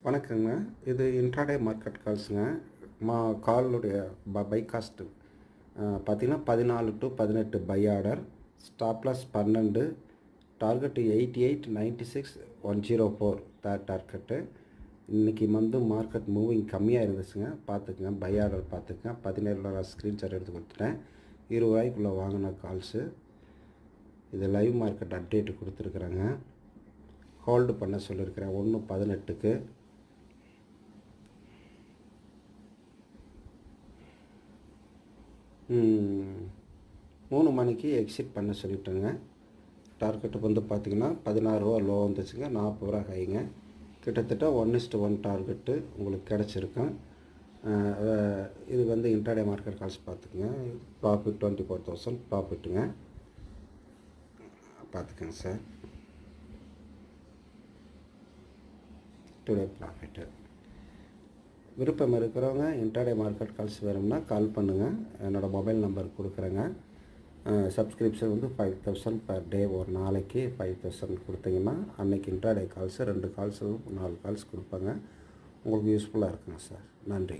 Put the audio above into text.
வணக்கங்க. இது intraday market கால்ஸுங்க. காலுடைய பை காஸ்ட்டு பார்த்தீங்கன்னா 14 to 18 buy order, stop loss 12, target 88, 96, 104 target. இன்றைக்கி மார்க்கெட் மூவிங் கம்மியாக இருந்துச்சுங்க. பார்த்துக்குங்க, பை ஆர்டர் பார்த்துக்குங்க. 17 ஸ்க்ரீன்ஷாட் எடுத்து கொடுத்துட்டேன். ரூ. 20 வாங்கின கால்ஸு. இது லைவ் மார்க்கெட் அப்டேட்டு கொடுத்துருக்குறேங்க. ஹோல்டு பண்ண சொல்லியிருக்கிறேன் 1:18க்கு. மூணு மணிக்கு எக்ஸிட் பண்ண சொல்லிட்டேங்க. டார்கெட்டு பார்த்திங்கன்னா ரூ. 16 லோ வந்துச்சுங்க, ரூ. 40 ஹைங்க. கிட்டத்தட்ட 1:1 டார்கெட்டு உங்களுக்கு கிடச்சிருக்கும். இது இன்ட்ராடே மார்க்கெட் கால்ஸ் பார்த்துக்குங்க. ப்ராஃபிட் 24,000 ப்ராஃபிட்டுங்க. பார்த்துக்கங்க சார். Today profit. விருப்பம் இருக்கிறவங்க இன்ட்ராடே மார்க்கெட் கால்ஸ் வேணும்னா கால் பண்ணுங்கள். என்னோடய மொபைல் நம்பர் கொடுக்குறேங்க. Subscription 5,000 per day. ஒரு நாளைக்கு 5,000 கொடுத்தீங்கன்னா அன்றைக்கி இன்ட்ராடே கால்ஸு 2 கால்ஸு 4 கால்ஸ் கொடுப்பாங்க. உங்களுக்கு யூஸ்ஃபுல்லாக இருக்குங்க சார். நன்றி.